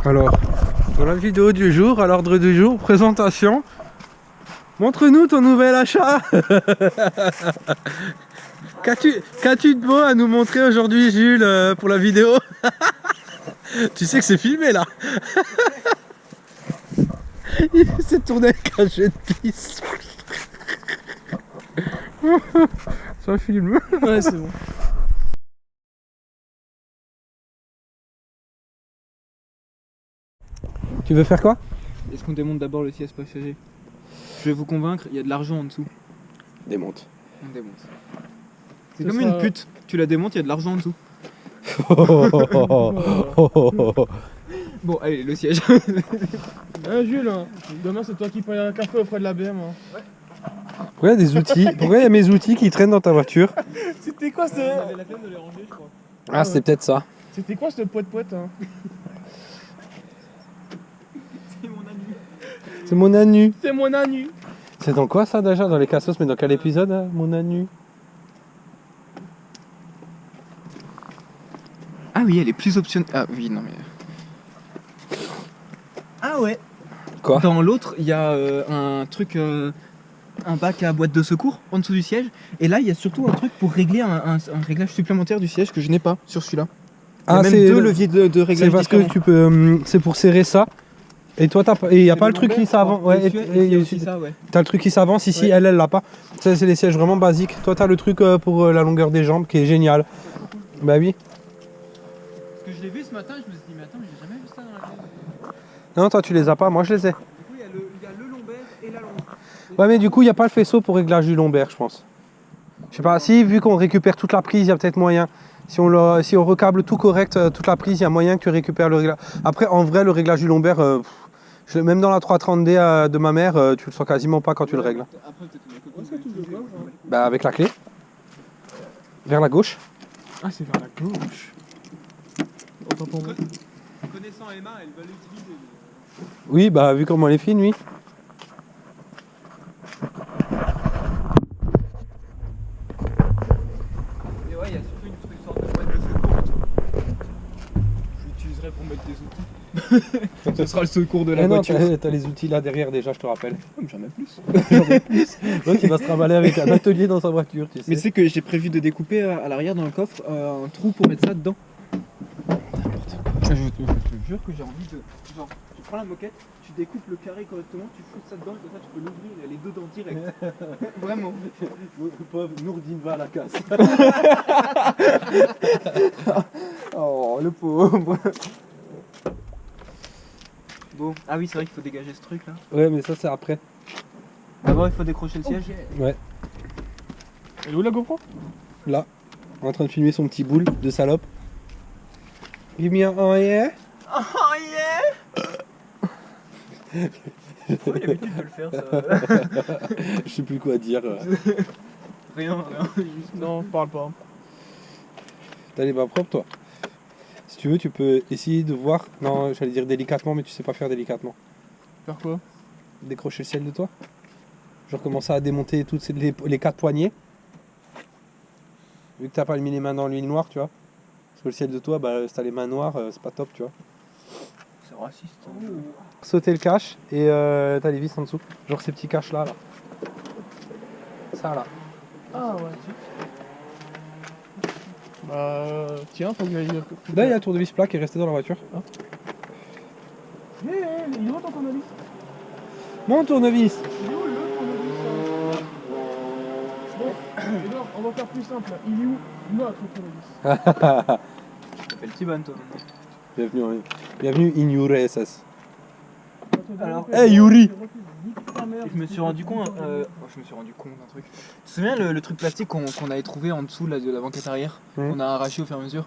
Alors, dans la vidéo du jour, à l'ordre du jour, présentation. Montre-nous ton nouvel achat. Qu'as-tu de beau à nous montrer aujourd'hui, Jules, pour la vidéo? Tu sais que c'est filmé là. Il s'est tourné avec un jet de pisse. Ça filme. Ouais, c'est bon. Tu veux faire quoi? Est-ce qu'on démonte d'abord le siège passager? Je vais vous convaincre, il y a de l'argent en dessous. Démonte. On démonte. C'est comme une pute. Tu la démontes, il y a de l'argent en dessous. Bon, allez, le siège. Jules, demain c'est toi qui paye un café au frais de la BM. Hein. Pourquoi il y a des outils? Pourquoi il y a mes outils qui traînent dans ta voiture? C'était quoi ce... On avait la flemme de les ranger, je crois. Ah, c'est peut-être ça. C'était quoi ce poète hein? C'est mon ami. C'est mon anu. C'est mon anu. C'est dans quoi ça déjà? Dans les cassos, mais dans quel épisode, hein, mon anu? Ah oui, elle est plus optionnelle. Ah oui, non mais... Ah ouais. Quoi? Dans l'autre, il y a un truc... un bac à boîte de secours en dessous du siège. Et là, il y a surtout un truc pour régler un réglage supplémentaire du siège que je n'ai pas sur celui-là. Il y a même deux leviers de réglage. C'est parce que tu peux... c'est pour serrer ça. Et toi, il n'y a pas le truc qui s'avance. Ouais, il y a aussi ça, ouais. T'as le truc qui s'avance ici, Ouais. elle l'a pas. Ça, c'est les sièges vraiment basiques. Toi, t'as le truc pour la longueur des jambes qui est génial. Bah oui. Parce que je l'ai vu ce matin, je me suis dit, mais attends, mais j'ai jamais vu ça dans la vie. Non, toi, tu les as pas. Moi, je les ai. Du coup, il y a le lombaire et la longue. Ouais, mais du coup, il n'y a pas le faisceau pour réglage du lombaire, je pense. Je sais pas, si, vu qu'on récupère toute la prise, il y a peut-être moyen. Si on recable tout correct, toute la prise, il y a moyen que tu récupères le réglage. Après, en vrai, le réglage du lombaire, même dans la 330D de ma mère, tu le sens quasiment pas quand tu le règles. Après, peut-être Bah, avec la clé. Vers la gauche. Ah c'est vers la gauche. Autant pour moi. Connaissant Emma, elle va l'utiliser. Oui, bah, vu comment elle est fine, oui. Et ouais, il y a surtout une sorte de boîte de secours en dessous. Je l'utiliserai pour mettre des outils. Ce sera le secours de la Eh non, voiture. t'as les outils là derrière déjà, je te rappelle. J'en ai plus. Donc il va se trimballer avec un atelier dans sa voiture, tu sais. Mais tu sais que j'ai prévu de découper à l'arrière dans le coffre un trou pour mettre ça dedans. Je te jure que j'ai envie de... Genre, tu prends la moquette, tu découpes le carré correctement, tu fous ça dedans et comme ça tu peux l'ouvrir et elle est dedans direct. Vraiment. Le pauvre Nourdine va à la casse. Oh, le pauvre. Bon, ah oui, c'est vrai qu'il faut dégager ce truc là. Ouais, mais ça c'est après. D'abord, il faut décrocher le siège. Ouais. Elle est où la GoPro? Là, en train de filmer son petit boule de salope. Give me a yeah. Oh yeah. J'ai l'habitude de le faire ça. Je sais plus quoi dire. Rien, juste Non, parle pas. T'as les mains propres toi. Si tu veux, tu peux essayer de voir. Non, j'allais dire délicatement, mais tu sais pas faire délicatement. Faire quoi? Décrocher le ciel de toi. Genre commencer à démonter toutes les 4 poignées. Vu que t'as pas mis les mains dans l'huile noire, tu vois. Parce que le ciel de toi, bah, si t'as les mains noires, c'est pas top, tu vois. c'est raciste. Sauter le cache et t'as les vis en dessous. Genre ces petits caches là. Ça là. Ah ouais. Bah tiens, faut que j'aille... Là, il y a un tournevis plat qui est resté dans la voiture. il est où ton tournevis? Mon tournevis. Il est où le tournevis? Bon, alors, on va faire plus simple. Il est où notre tournevis? Tu t'appelles Tiban toi. Bienvenue in your SS. Alors, hey Yuri. Je me suis rendu compte d'un truc. Tu te souviens le truc plastique qu'on avait trouvé en dessous là, de la banquette arrière? On a arraché au fur et à mesure.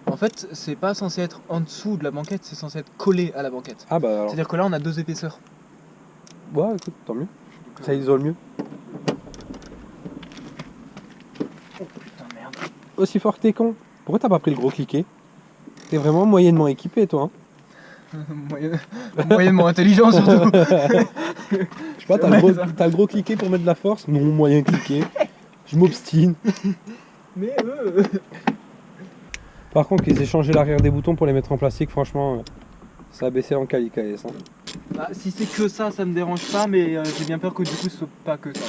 En fait, c'est pas censé être en dessous de la banquette, c'est censé être collé à la banquette. Ah bah alors. C'est-à-dire que là, on a 2 épaisseurs. Ouais, écoute, tant mieux. Ça isole mieux. Oh putain, merde. Aussi fort que t'es con. Pourquoi t'as pas pris le gros cliquet? T'es vraiment moyennement équipé, toi. Hein. Moyennement intelligent surtout. Je sais pas, t'as le gros cliquet pour mettre de la force? Non, moyen cliquet. Je m'obstine. Mais Par contre, qu'ils aient changé l'arrière des boutons pour les mettre en plastique, franchement. Ça a baissé en quali KS. Hein. Bah, si c'est que ça me dérange pas, mais j'ai bien peur que du coup ce soit pas que ça.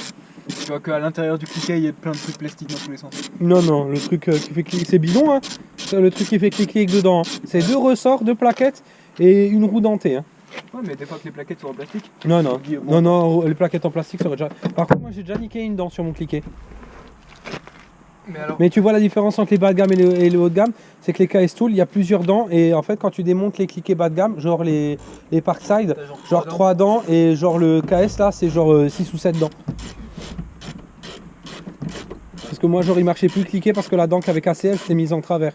Tu vois qu'à l'intérieur du cliquet il y ait plein de trucs plastiques dans tous les sens. Non, non, le truc qui fait cliquer, c'est bidon, hein. C'est le truc qui fait cliquer dedans. Hein. C'est 2 ressorts, 2 plaquettes et une roue dentée. Hein. Ouais, mais des fois que les plaquettes sont en plastique. Non, non, Je dis, bon. non, les plaquettes en plastique, ça aurait déjà. Par contre, moi j'ai déjà niqué une dent sur mon cliquet. Mais alors. Mais tu vois la différence entre les bas de gamme et les haut de gamme, c'est que les KS Tool, il y a plusieurs dents et en fait, quand tu démontes les cliquets bas de gamme, genre les Parkside, T'as genre 3 dents et genre le KS là, c'est genre 6 ou 7 dents. Parce que moi, genre, il marchait plus le cliquet parce que la dent qui avait cassé, elle s'était mise en travers.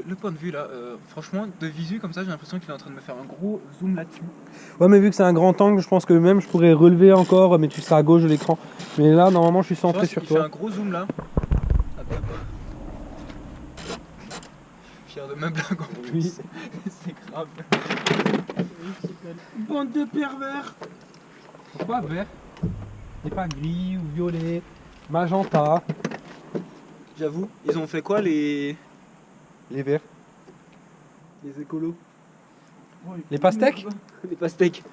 Le point de vue là, franchement, de visu comme ça, j'ai l'impression qu'il est en train de me faire un gros zoom là-dessus. Ouais, mais vu que c'est un grand angle, je pense que même je pourrais relever encore, mais tu seras à gauche de l'écran. Mais là, normalement, je suis centré sur Il fait toi. un gros zoom là. Hop, hop. Je suis fier de ma blague en plus. Oui. C'est grave. Bande de pervers. Pourquoi vert et pas gris ou violet, magenta, J'avoue, ils ont fait quoi les verts. écolos? Les pastèques? Les pastèques.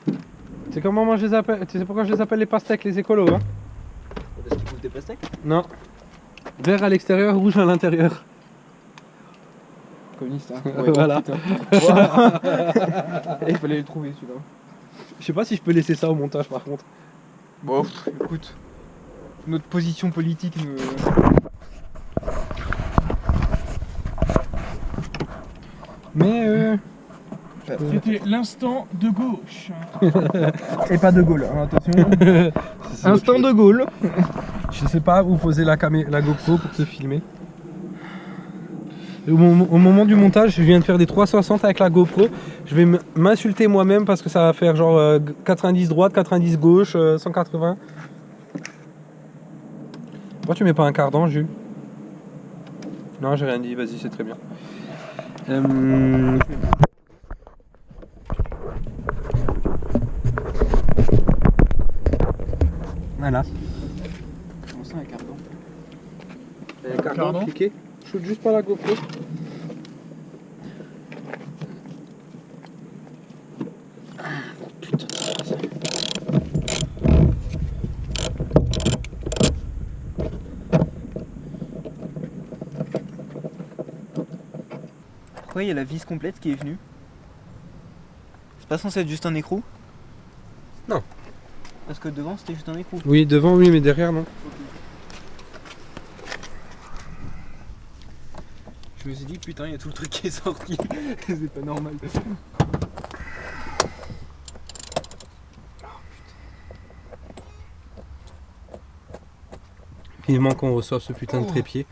C'est comment moi je les appelle? Tu sais pourquoi je les appelle les pastèques, les écolos, hein? Parce qu'ils bouffent des pastèques? Non. Vert à l'extérieur, rouge à l'intérieur. Communiste, hein. Voilà. Il fallait le trouver celui-là. Je sais pas si je peux laisser ça au montage par contre. Bon, écoute, notre position politique me... Mais C'était l'instant de gauche. Et pas de Gaulle, hein, attention. Instant de Gaulle. Je sais pas où poser la GoPro pour te filmer. Et au moment du montage, je viens de faire des 360 avec la GoPro. Je vais m'insulter moi-même parce que ça va faire genre 90 droite, 90 gauche, 180. Pourquoi tu mets pas un cardan, Jules? Non, j'ai rien dit, vas-y, c'est très bien. Voilà. Comment ça, un cardan? Un cardan cliqué. Shoot juste par la GoPro. Pourquoi il y a la vis complète qui est venue? C'est pas censé être juste un écrou? Non. Parce que devant c'était juste un écrou. Oui, devant, oui, mais derrière, non. Je me suis dit putain, il y a tout le truc qui est sorti. C'est pas normal. Vivement qu'on reçoive ce putain de trépied.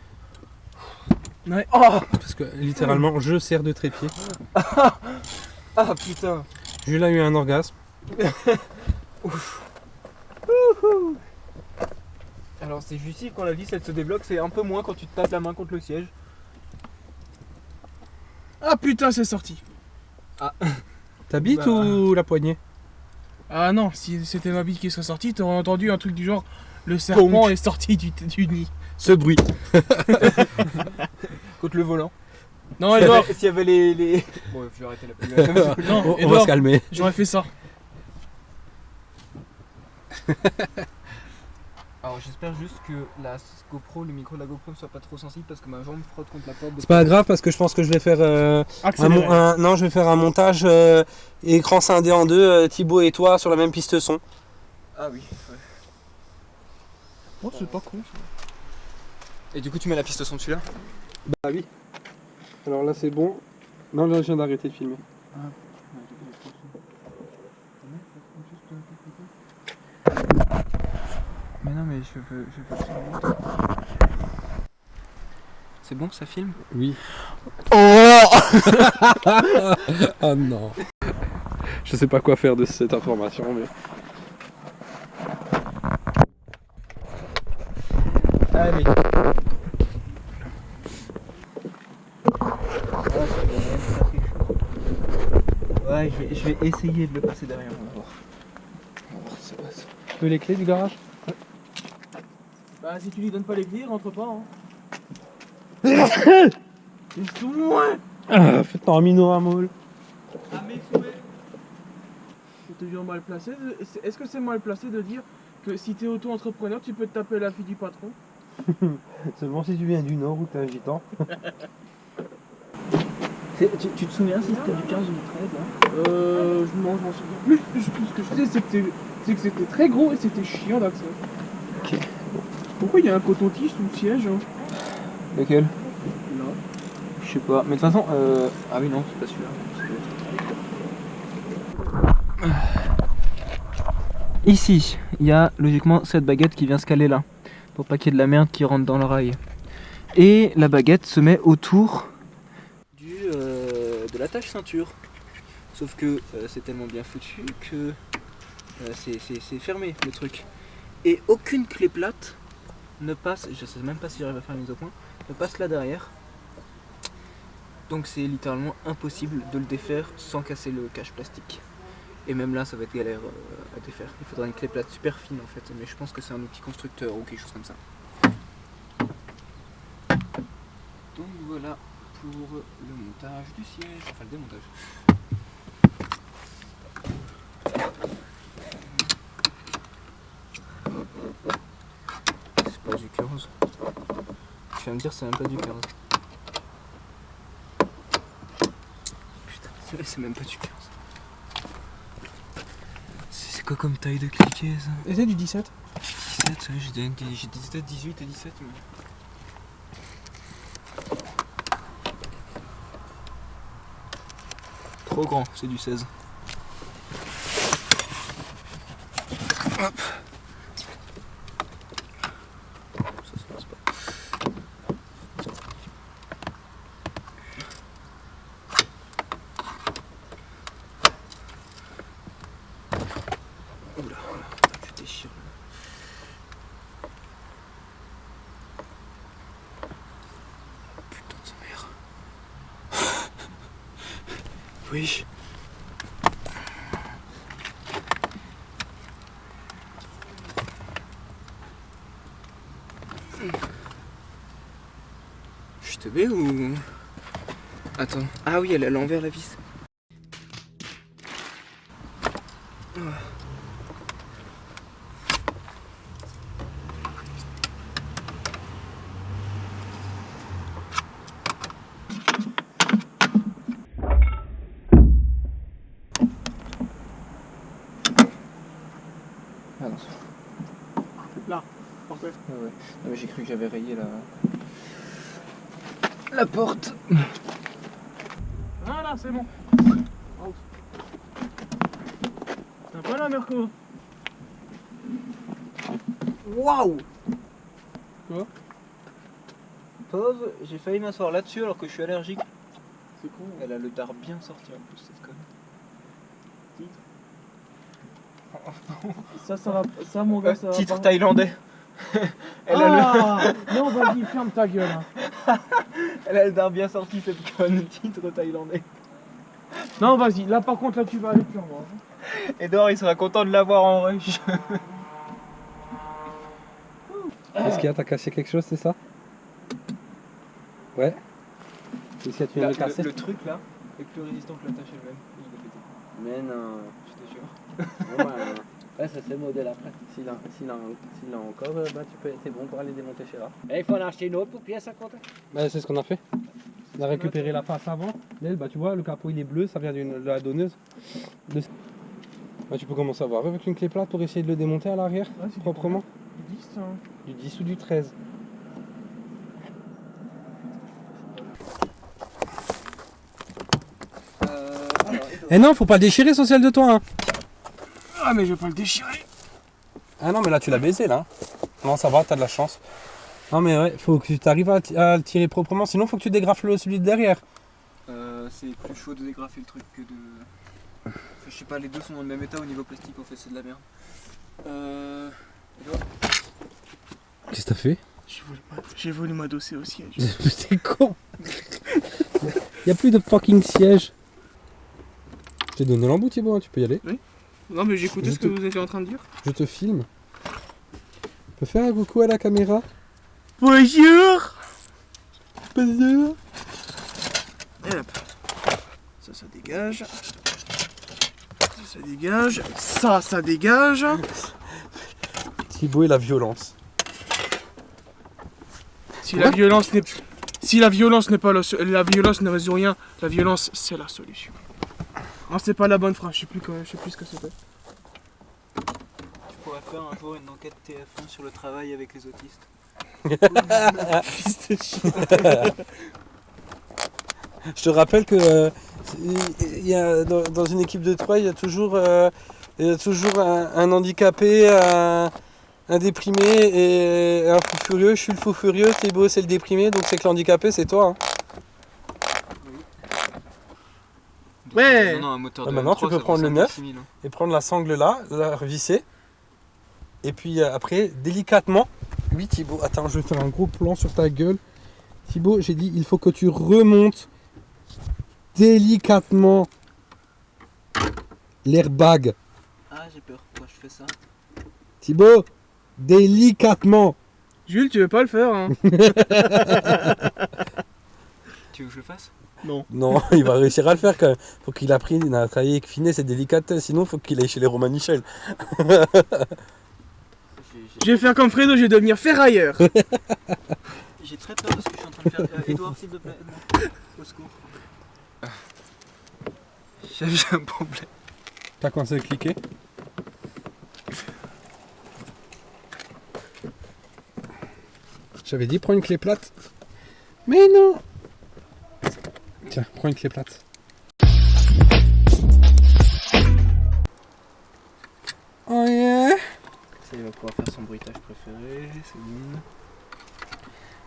Ouais. Oh Parce que littéralement, je sers de trépied. ah putain. Jules a eu un orgasme. Alors c'est juste quand la vis elle se débloque, c'est un peu moins quand tu te tapes la main contre le siège. Ah putain, c'est sorti. Ta bite Bah. ou la poignée? Ah non, si c'était ma bite qui serait sortie, t'aurais entendu un truc du genre le serpent est sorti du nid. Ce bruit. Contre le volant. Non, Edouard. S'il y avait les... Bon, je vais arrêter la pub. Non, On va se Edouard, calmer. j'aurais fait ça. Alors j'espère juste que la GoPro, le micro de la GoPro ne soit pas trop sensible parce que ma jambe frotte contre la porte. C'est pas grave parce que je pense que je vais faire Accéléré. non, je vais faire un montage écran scindé en deux, Thibaut et toi sur la même piste son. Ah oui. Ouais. Oh, c'est pas con ça. Et du coup tu mets la piste son dessus là? Bah oui. Alors là c'est bon. Non, là je viens d'arrêter de filmer. Mais non mais je veux absolument. C'est bon, ça filme? Oui. Oh Oh non. Je sais pas quoi faire de cette information mais. Allez. Ouais, je vais essayer de le passer derrière, on va voir. On va voir si ça passe. Tu veux les clés du garage? Bah, si tu lui donnes pas les clés, il rentre pas. Hein. Ah, faites-en un minot à moule. Ah mais souhait. toujours mal placé. Est-ce que c'est mal placé de dire que si t'es auto-entrepreneur, tu peux te taper la fille du patron? Seulement si tu viens du Nord ou que t'es un gitan. Tu te souviens si c'était du 15 ou du 13 là? Je m'en souviens plus. Ce que je sais, c'est que c'était très gros et c'était chiant d'accès. Ok. Pourquoi il y a un coton-tige sous le siège hein? Lequel? Là. Je sais pas. Mais de toute façon, ah oui, non, c'est pas celui-là. Ici, il y a logiquement cette baguette qui vient se caler là, pour pas qu'il y ait de la merde qui rentre dans l'oreille. Et la baguette se met autour de l'attache ceinture. Sauf que c'est tellement bien foutu que c'est fermé le truc. Et aucune clé plate ne passe, je sais même pas si j'arrive à faire la mise au point, ne passe là derrière. Donc c'est littéralement impossible de le défaire sans casser le cache plastique. Et même là ça va être galère à défaire. Il faudra une clé plate super fine en fait, mais je pense que c'est un outil constructeur ou quelque chose comme ça. Donc voilà pour le montage du siège, enfin le démontage. C'est pas du 15. Tu vas me dire c'est même pas du 15. Putain, c'est même pas du 15. C'est quoi comme taille de cliquet ça? Et c'est du 17? 17, ouais, j'ai dit 18 et 17 mais... Trop grand, c'est du 16. Hop. Ça se passe pas. Oula, je déchire là. Putain de sa mère. Oui. Je te vais ou... Attends. Ah oui, elle est à l'envers la vis. Ah non, Là, parfait. ouais. Non, mais j'ai cru que j'avais rayé la porte. Voilà, c'est bon. Out. T'as pas là, Merco? Waouh! Quoi? Pauvre, j'ai failli m'asseoir là-dessus alors que je suis allergique. C'est con. Elle a le dard bien sorti en plus, cette conne. Ça va. Ça, mon gars, ça va. Titre pas. thaïlandais. Elle a Non, vas-y, ferme ta gueule. Hein. elle a le dard bien sorti, cette conne. Titre thaïlandais. Non, vas-y, là par contre, là tu vas aller plus loin. Edouard, il sera content de l'avoir en rush. Est-ce qu'il y a, t'as cassé quelque chose, c'est ça? Ouais. Qu'est-ce que tu viens de casser? Le truc là est plus résistant que la tâche elle-même. Il est pété. Mais non. Je te jure. Bon, bah, ouais, ça c'est le modèle après. S'il a encore, bah t'es bon pour aller démonter chez là. Et il faut en acheter une autre pour pièce à côté. Bah, c'est ce qu'on a fait. On a récupéré la face avant. L'aile, bah tu vois, le capot il est bleu, ça vient de la donneuse. Bah, tu peux commencer à voir avec une clé plate pour essayer de le démonter à l'arrière, Ouais, c'est proprement. Du 10, hein. Du 10 ou du 13. Eh non, faut pas le déchirer son ciel de toi. Hein. Ah, mais je vais pas le déchirer. Ah non, mais là tu l'as baisé là. Non, ça va, t'as de la chance. Non, mais ouais, faut que tu arrives à le tirer proprement, sinon faut que tu dégrafes celui de derrière. C'est plus chaud de dégrafer le truc que de... Enfin, je sais pas, les deux sont dans le même état au niveau plastique en fait, c'est de la merde. Edouard, Qu'est-ce que t'as fait? J'ai voulu m'adosser au siège. C'est con. Y a plus de fucking siège. Je t'ai donné l'embout Thibaut, hein, tu peux y aller. Non, mais j'écoutais Je ce que te- vous étiez en train de dire. Je te filme. Tu peux faire un coucou à la caméra? Bonjour. Bonjour. Et hop. Ça dégage. Ça dégage. Ça dégage. Thibaut et la violence. Si la violence n'est pas la violence ne résout rien, la violence c'est la solution. Non, c'est pas la bonne phrase, je sais plus ce que c'était. Tu pourrais faire un jour une enquête TF1 sur le travail avec les autistes. Je te rappelle que il y a, dans une équipe de 3, il y a toujours un handicapé, un déprimé et un fou furieux. Je suis le fou furieux, Thibaut c'est le déprimé, donc c'est que l'handicapé c'est toi. Hein. Ouais. Non, un moteur de Maintenant M3, tu peux ça prendre vaut le 9 56 000, hein. et prendre la sangle là, la revisser. Et puis après, délicatement. Oui Thibaut, attends, je vais faire un gros plan sur ta gueule. Thibaut, j'ai dit, il faut que tu remontes délicatement l'airbag. Ah, j'ai peur. Pourquoi je fais ça? Thibaut, délicatement. Jules, tu veux pas le faire hein? Tu veux que je le fasse? Non, il va réussir à le faire quand même. Faut qu'il apprenne à travailler avec finesse et délicatesse. Sinon, faut qu'il aille chez les Romanichel. Je vais faire comme Fredo, je vais devenir ferrailleur. J'ai très peur parce que je suis en train de faire. Edouard, s'il te plaît, aide-moi. Au secours. J'ai un problème. T'as commencé à cliquer? J'avais dit prends une clé plate. Mais non. Tiens, prends une clé plate. Oh yeah. Ça, il va pouvoir faire son bruitage préféré, c'est bon.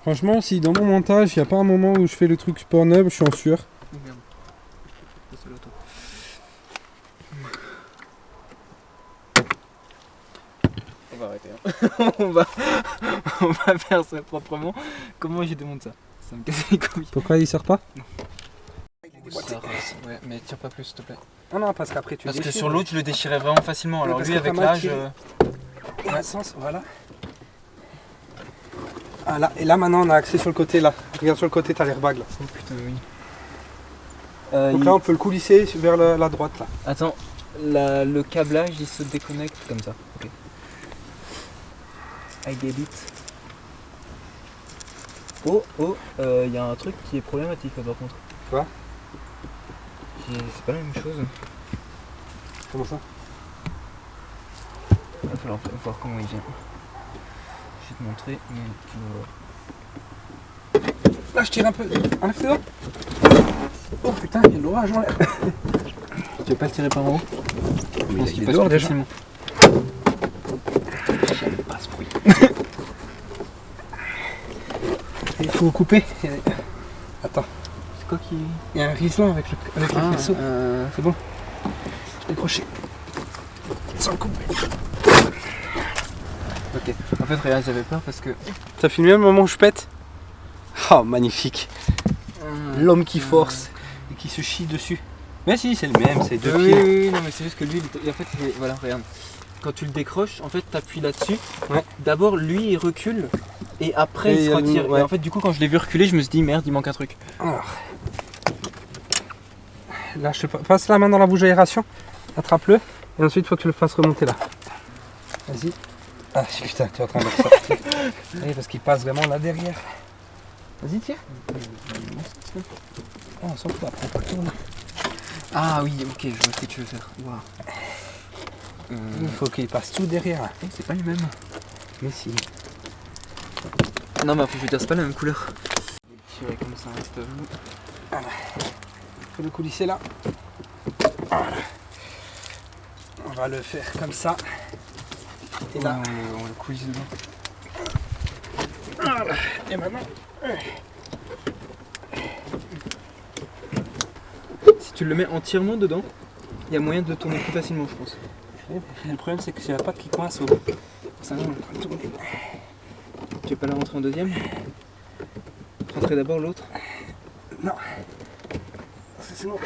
Franchement, si dans mon montage, il n'y a pas un moment où je fais le truc Pornhub, je suis en sueur. Oh merde. C'est l'auto. On va arrêter. Hein. on va faire ça proprement. Comment je démonte ça? Ça me casse les couilles. Pourquoi il sort pas? Ça reste, ouais, mais tire pas plus s'il te plaît. Non, parce qu'après tu Parce que sur l'autre je le déchirais vraiment facilement. Alors parce lui que avec t'as mal l'âge. tiré. Ouais, sens, voilà. Ah là, et là maintenant on a accès sur le côté là. Regarde sur le côté, t'as l'airbag là. Oh putain oui. Donc là on peut le coulisser vers la droite là. Attends, le câblage il se déconnecte comme ça. Ok. I get it. Oh, il y a un truc qui est problématique là, par contre. Quoi? C'est pas la même chose. Comment ça? Il va falloir voir comment il vient. Je vais te montrer, mais tu vas voir. Là je tire un peu. Enlève tes doigts. Oh putain, il y a de l'orage en l'air. Tu veux pas le tirer par en haut? Je pense qu'il est passe dehors, plus déjà. facilement. J'aime pas ce bruit. Il faut couper. Attends. C'est quoi qui. Il y a un riselant avec le faisceau. C'est bon. Je vais décrocher. Sans le couper. Ok. En fait, regarde, j'avais peur parce que. T'as filmé le moment où je pète? Oh, magnifique. L'homme qui force et qui se chie dessus. Mais si, c'est le même, c'est deux Oui, pieds. oui, non, mais c'est juste que lui, en fait, voilà, regarde. Quand tu le décroches, en fait, t'appuies là-dessus. Ouais. D'abord, lui, il recule. Et après, Et il se retire. ouais. Et en fait, du coup, quand je l'ai vu reculer, je me suis dit, merde, il manque un truc. Alors. Là, je te passe la main dans la bouche d'aération. Attrape-le. Et ensuite, il faut que tu le fasses remonter là. Vas-y. Ah putain, tu es en train de le sortir. Oui, parce qu'il passe vraiment là derrière. Vas-y, tire. Oh, on s'en fout, après, on peut tourner. Ah oui, ok, je vois ce que tu veux faire. Waouh. Il faut qu'il passe tout derrière. C'est pas le même. Mais si. Non, mais faut que je dire, c'est pas la même couleur. Tirer comme ça, reste vous. Voilà. Il faut le coulisser là. Voilà. On va le faire comme ça. Et là. On le coulisse dedans. Voilà. Et maintenant. Si tu le mets entièrement dedans, il y a moyen de le tourner plus facilement, je pense. Le problème, c'est que c'est la patte qui coince au. Ça, on va tourner. Tu veux pas la rentrer en deuxième? Rentrer d'abord l'autre. Non. Sinon,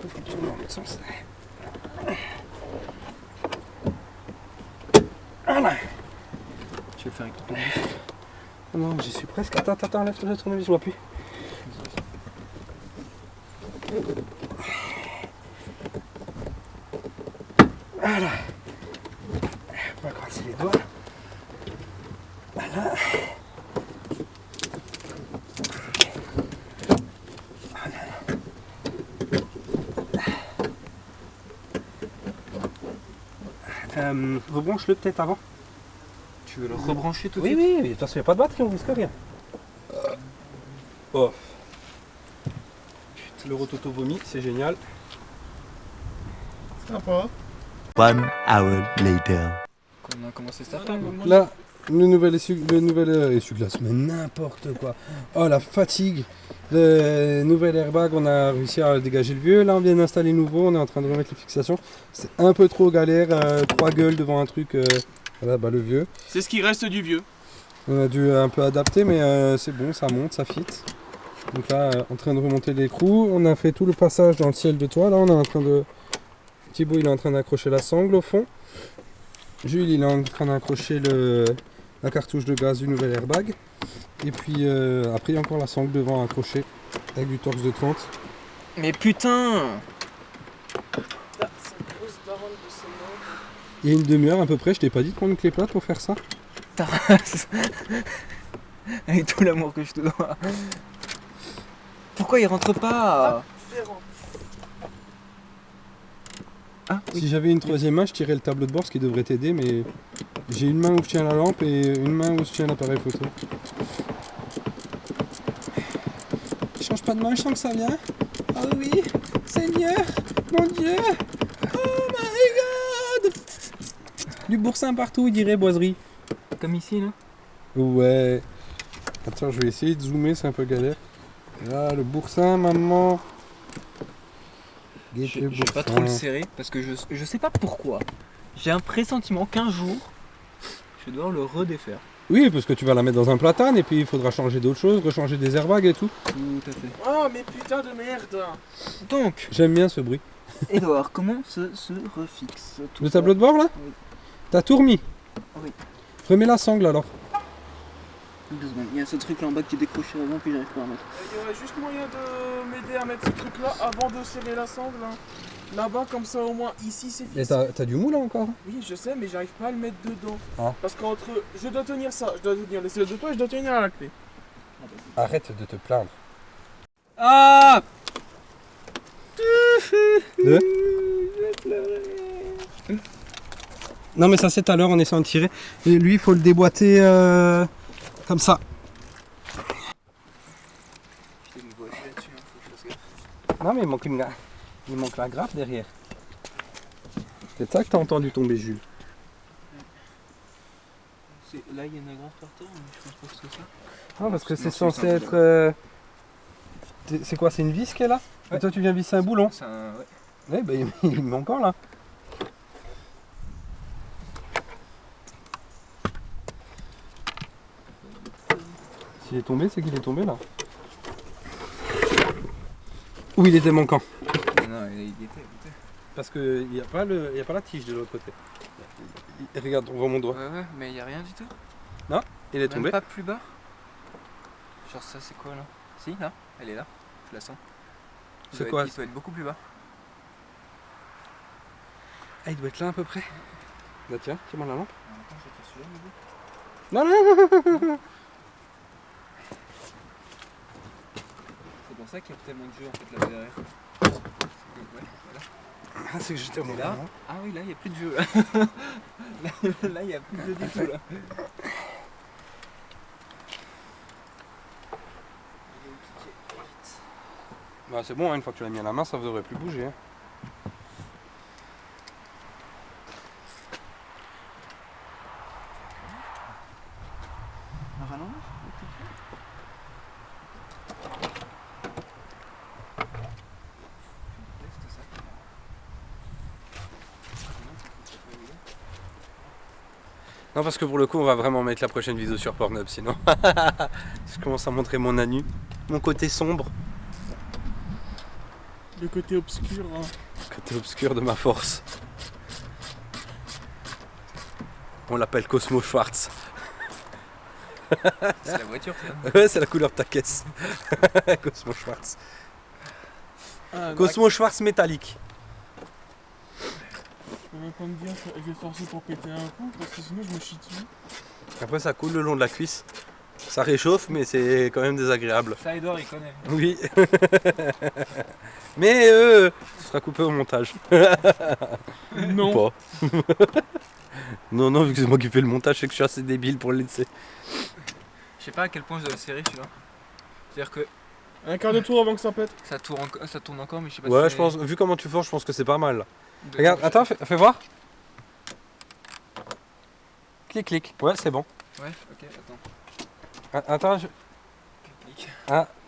il faut tourner dans l'autre sens. Voilà. Tu veux le faire avec ton tournevis? Non, j'y suis presque. Attends, enlève le tournevis, je vois plus. Voilà. On va casser les doigts. Voilà. Rebranche-le peut-être avant. Tu veux le rebrancher tout de Oui, suite? oui, de toute façon il n'y a pas de batterie, on risque rien. Oh. Le rototo vomi, c'est génial. Sympa. 1 hour later. On a commencé ça. Là, le nouvel essuie-glace, mais n'importe quoi. Oh la fatigue. Le nouvel airbag, on a réussi à dégager le vieux. Là, on vient d'installer le nouveau. On est en train de remettre les fixations. C'est un peu trop galère. 3 gueules devant un truc. Voilà, bah, le vieux. C'est ce qui reste du vieux. On a dû un peu adapter, mais c'est bon, ça monte, ça fit. Donc là, en train de remonter l'écrou. On a fait tout le passage dans le ciel de toit. Là, on est en train de. Thibaut, il est en train d'accrocher la sangle au fond. Jules, il est en train d'accrocher la cartouche de gaz du nouvel airbag. Et puis après, il y a encore la sangle devant accrochée avec du torx de 30. Mais putain! Il y a une demi-heure à peu près, je t'ai pas dit de prendre une clé plate pour faire ça? Avec tout l'amour que je te dois. Pourquoi il rentre pas? Ah, oui. Si j'avais une troisième main, je tirais le tableau de bord, ce qui devrait t'aider, mais j'ai une main où je tiens la lampe et une main où je tiens l'appareil photo. Je change pas de main, je sens que ça vient. Oh oui, Seigneur, mon Dieu, oh my god! Du boursin partout, il dirait Boiserie. Comme ici là. Ouais. Attends, je vais essayer de zoomer, c'est un peu galère. Là, le boursin, maman. Je vais pas trop le serrer parce que je sais pas pourquoi. J'ai un pressentiment qu'un jour, je dois le redéfaire. Oui, parce que tu vas la mettre dans un platane et puis il faudra changer d'autres choses, rechanger des airbags et tout. Tout à fait. Oh, mais putain de merde. Donc, J'aime bien ce bruit. Edouard, comment se refixe tout Le ça? tableau de bord là? Oui. T'as tout remis? Oui. Remets la sangle alors. 2 secondes. Il y a ce truc là en bas qui est décroché avant puis j'arrive pas à mettre. Il y aurait juste moyen de m'aider à mettre ce truc là avant de serrer la sangle. Hein. Là-bas, comme ça au moins, ici c'est Et fixé. t'as du mou là encore? Oui, je sais, mais j'arrive pas à le mettre dedans. Ah. Parce qu'entre. Je dois tenir ça, je dois tenir les ailes de toi et je dois tenir la clé. Arrête de te plaindre. Ah! De? Non mais ça c'est tout à l'heure en essayant de tirer. Et lui il faut le déboîter comme ça. Non mais il manque la grappe derrière. C'est ça que t'as entendu tomber Jules. Là il y a une agrafe par terre, mais je pense pas que c'est ça. Non parce que c'est Non, censé c'est un être... C'est quoi, c'est une vis qui est là? Ouais. Et toi tu viens visser un boulon? C'est un... Ouais. Ouais bah il met encore là. S'il est tombé, c'est qu'il est tombé là. Où il était manquant? Non, il était. Parce qu'il n'y a pas la tige de l'autre côté. Regarde, on voit mon doigt. Ouais, mais il y a rien du tout. Il est Même tombé. pas plus bas. Genre ça c'est quoi là? Si, là, elle est là. Je la sens. C'est quoi? Il doit être beaucoup plus bas. Ah, il doit être là à peu près. Bah tiens, tiens-moi la lampe. Attends, je vais te celui-là, mais bon. Non, non. C'est pour ça qu'il y a tellement de jeux en fait là derrière. Ouais, voilà. Ah, c'est que j'étais au Et mauvais là, moment. ah oui, là il n'y a plus de jeu. Là il n'y a plus de jeu du tout là. Bah c'est bon, hein, une fois que tu l'as mis à la main, ça ne devrait plus bouger. Hein. Non, parce que pour le coup, on va vraiment mettre la prochaine vidéo sur Pornhub, sinon. Je commence à montrer mon anu, mon côté sombre, Le côté obscur. Hein. le côté obscur de ma force. On l'appelle Cosmo Schwartz. C'est la voiture ça. Ouais, c'est la couleur de ta caisse. Cosmo Schwartz. Ah, Cosmo Schwartz métallique. peux même pas me dire que je vais forcer pour péter un coup parce que sinon je me chie dessus. Après ça coule le long de la cuisse. Ça réchauffe mais c'est quand même désagréable. Ça, Edouard, il connaît. Oui. Mais ce sera coupé au montage. Non. Ou pas. Non, non, vu que c'est moi qui fais le montage, c'est que je suis assez débile pour le laisser. Je sais pas à quel point je dois le serrer celui-là. C'est-à-dire que Un quart de tour avant que ça pète. ça tourne encore, mais je sais pas Ouais, si je pense, vu comment tu forges, je pense que c'est pas mal. Là. de- Regarde, attends, fais voir. Clic, clic. Ouais, c'est bon. Ouais, ok, attends. Attends, Clic.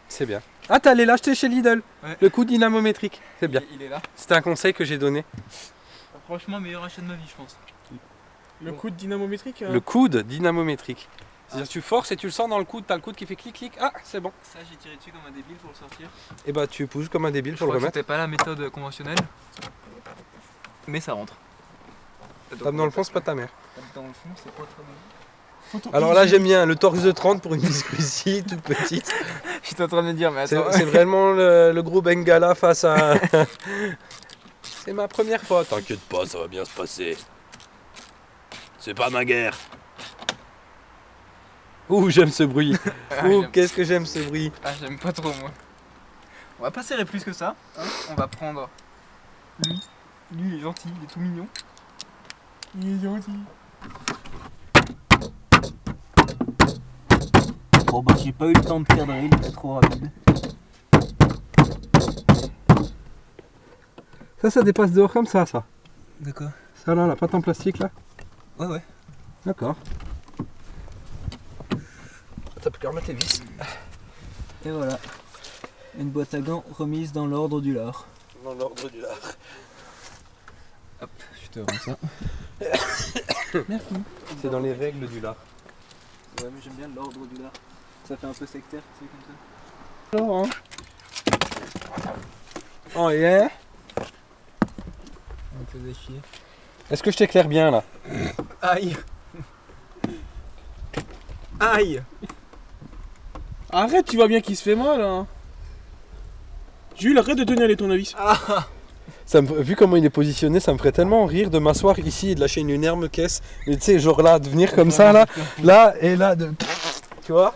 c'est bien. Ah, t'es allé l'acheter chez Lidl. Ouais. Le coup dynamométrique. C'est bien. Il est là. C'était un conseil que j'ai donné. Franchement, meilleur achat de ma vie, je pense. Le coup de dynamométrique. Le coude dynamométrique. C'est-à-dire tu forces et tu le sens dans le coude, t'as le coude qui fait clic clic, ah c'est bon. Ça, j'ai tiré dessus comme un débile pour le sortir. Et bah tu pousses comme un débile Je pour le crois que remettre. c'était pas la méthode conventionnelle. Mais ça rentre. Tape dans le fond, c'est pas ta mère. Tape dans le fond, c'est pas très bon. Alors là j'aime bien le torx de 30 pour une biscuitie toute petite. J'étais en train de me dire, mais C'est attends. c'est vraiment le gros Bengala face à... C'est ma première fois. T'inquiète pas, ça va bien se passer. C'est pas ma guerre. Ouh, j'aime ce bruit. Ouh, j'aime. qu'est-ce que j'aime ce bruit. Ah, j'aime pas trop, moi. On va pas serrer plus que ça. Hein. On va prendre lui. Lui, il est gentil, il est tout mignon. Il est gentil. Bon, bah, j'ai pas eu le temps de cadrer, il était trop rapide. Ça dépasse dehors comme ça. De quoi? Ça là, la pâte en plastique là. Ouais, ouais. D'accord. T'as plus qu'à remettre les vis. Et voilà. Une boîte à gants remise dans l'ordre du lard. Dans l'ordre du lard. Hop, je te rends ça. Merci. C'est dans les règles du lard. Ouais, mais j'aime bien l'ordre du lard. Ça fait un peu sectaire, tu sais, comme ça. Alors, hein. Oh yeah. On me faisait chier. Est-ce que je t'éclaire bien là? Aïe. Aïe. Arrête, tu vois bien qu'il se fait mal. Hein. Jules, arrête de tenir les tournevis. Vu comment il est positionné, ça me ferait tellement rire de m'asseoir ici et de lâcher une énorme caisse. Mais tu sais, genre là, de venir comme ça, là et là, de... Tu vois?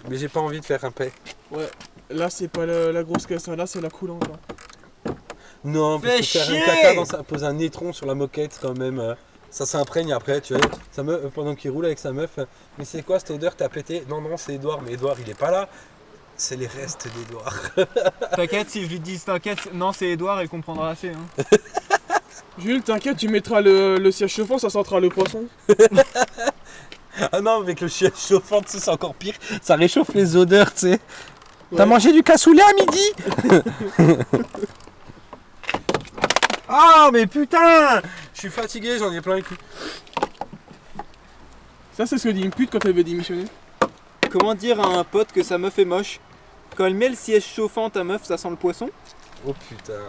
Mais j'ai pas envie de faire un paix. Ouais. Là, c'est pas la grosse caisse, hein. Là, c'est la coulante. Hein. Non, parce que faire un caca dans sa... poser un étron sur la moquette quand même, ça s'imprègne après, tu vois. Sa meuf, pendant qu'il roule avec sa meuf, mais c'est quoi cette odeur, t'as pété? Non, non, c'est Edouard, mais Edouard il est pas là. C'est les restes d'Edouard. T'inquiète, si je lui dis t'inquiète, non, c'est Edouard, elle comprendra assez. Hein. Jules, t'inquiète, tu mettras le siège chauffant, ça sentira le poisson. Ah non, avec le siège chauffant, tu sais, c'est encore pire. Ça réchauffe les odeurs, tu sais. Ouais. T'as mangé du cassoulet à midi? Ah, mais putain! Je suis fatigué, j'en ai plein le cul. Ça, c'est ce que dit une pute quand elle veut démissionner. Comment dire à un pote que sa meuf est moche? Quand elle met le siège chauffant, ta meuf, ça sent le poisson? Oh putain.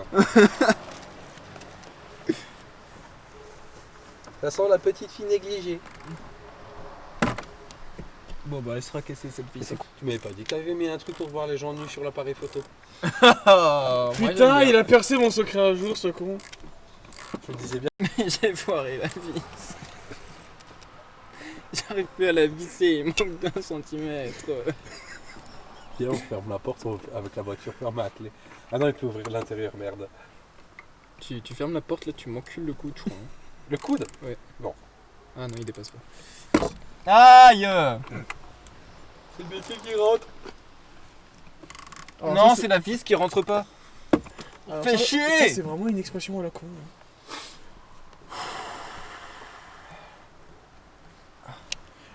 Ça sent la petite fille négligée. Bon bah elle sera cassée cette fille. Tu m'avais pas dit que t'avais mis un truc pour voir les gens nus sur l'appareil photo. Putain, il a percé mon secret un jour, ce con. Je me disais bien. J'ai foiré la vis. J'arrive plus à la visser, il manque d'un centimètre. Viens, on ferme la porte avec la voiture fermée à clé. Ah non, il peut ouvrir l'intérieur, merde. Tu fermes la porte là, tu m'encules le coude, je crois. Hein. Le coude? Ah non, il dépasse pas. Aïe! C'est le métier qui rentre. Alors, non, ça, c'est la vis qui rentre pas. alors, Fais ça, chier. Ça, c'est vraiment une expression à la con.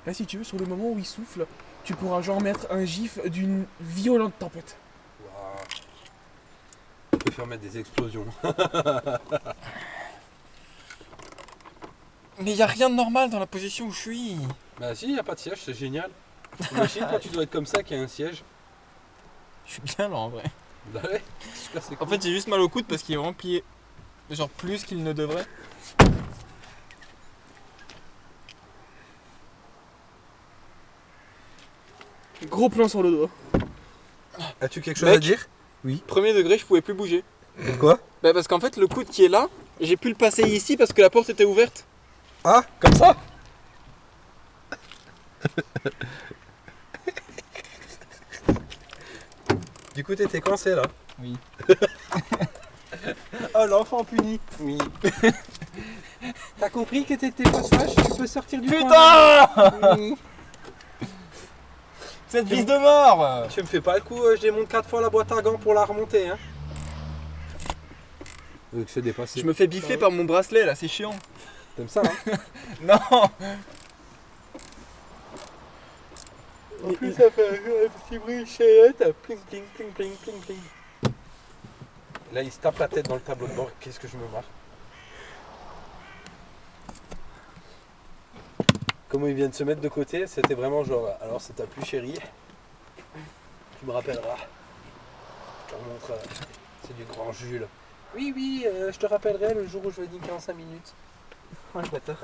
Là, si tu veux, sur le moment où il souffle, tu pourras genre mettre un gif d'une violente tempête. Waouh. On peut faire mettre des explosions. Mais y a rien de normal dans la position où je suis. Bah si, y a pas de siège, c'est génial. Imagine quand tu dois être comme ça qu'il y a un siège. Je suis bien là en vrai. Bah ouais, super, c'est En cool. fait, j'ai juste mal au coude parce qu'il est vraiment plié. Genre plus qu'il ne devrait. Gros plan sur le doigt. As-tu quelque chose à Mec. dire? Premier degré, je pouvais plus bouger. Pourquoi? Bah parce qu'en fait, le coude qui est là, J'ai pu le passer ici parce que la porte était ouverte. Ah, comme ça. Du coup, t'étais coincé là. Oui. Oh, l'enfant puni. Oui. T'as compris que t'étais pas sage, tu peux sortir du coin. Putain Oui. Cette vis de mort. Tu me fais pas le coup, je démonte 4 fois la boîte à gants pour la remonter, hein. Que je dépassé. Je me fais bifler par mon bracelet là, c'est chiant. T'aimes ça, hein? Non. En plus, ça fait un petit bruit chéette, pling, pling, pling, pling, pling, pling. Là, il se tape la tête dans le tableau de bord. Qu'est-ce que je me marre. Comment il vient de se mettre de côté, c'était vraiment genre, alors c'est ta plus chérie. Tu me rappelleras. Je te remontre, c'est du grand Jules. Oui, oui, je te rappellerai le jour où je vais niquer en 5 minutes. Oh le bâtard.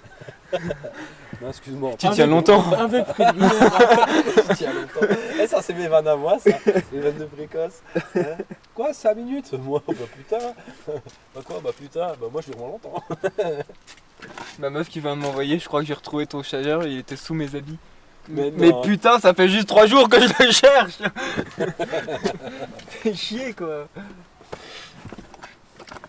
Non, excuse-moi. Tu tiens longtemps. Un peu près de 1 heure. Tu tiens longtemps. Eh, ça, c'est mes vannes à moi, ça. Les vannes de précoce. Hein? Quoi, 5 minutes? Moi, bah putain. Bah quoi, bah putain. Bah moi, je durant longtemps. Ma meuf qui vient de m'envoyer, je crois que j'ai retrouvé ton chargeur, il était sous mes habits. Mais Mais non. putain, ça fait juste 3 jours que je le cherche. Fais chier quoi.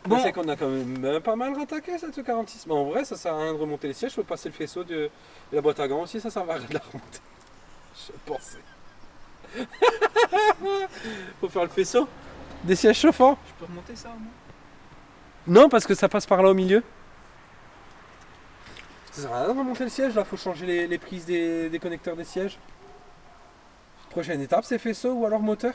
Bon. Bon. C'est qu'on a quand même pas mal rattaqué cette 46. Mais en vrai, ça sert à rien de remonter les sièges. Je peux passer le faisceau de la boîte à gants aussi. Ça va de la remonter. Je pensais. Faut faire le faisceau. Des sièges chauffants. Je peux remonter ça moi? Non, parce que ça passe par là au milieu. Ça sert à rien de remonter le siège. Là, faut changer les prises des connecteurs des sièges. Prochaine étape, c'est faisceau ou alors moteur.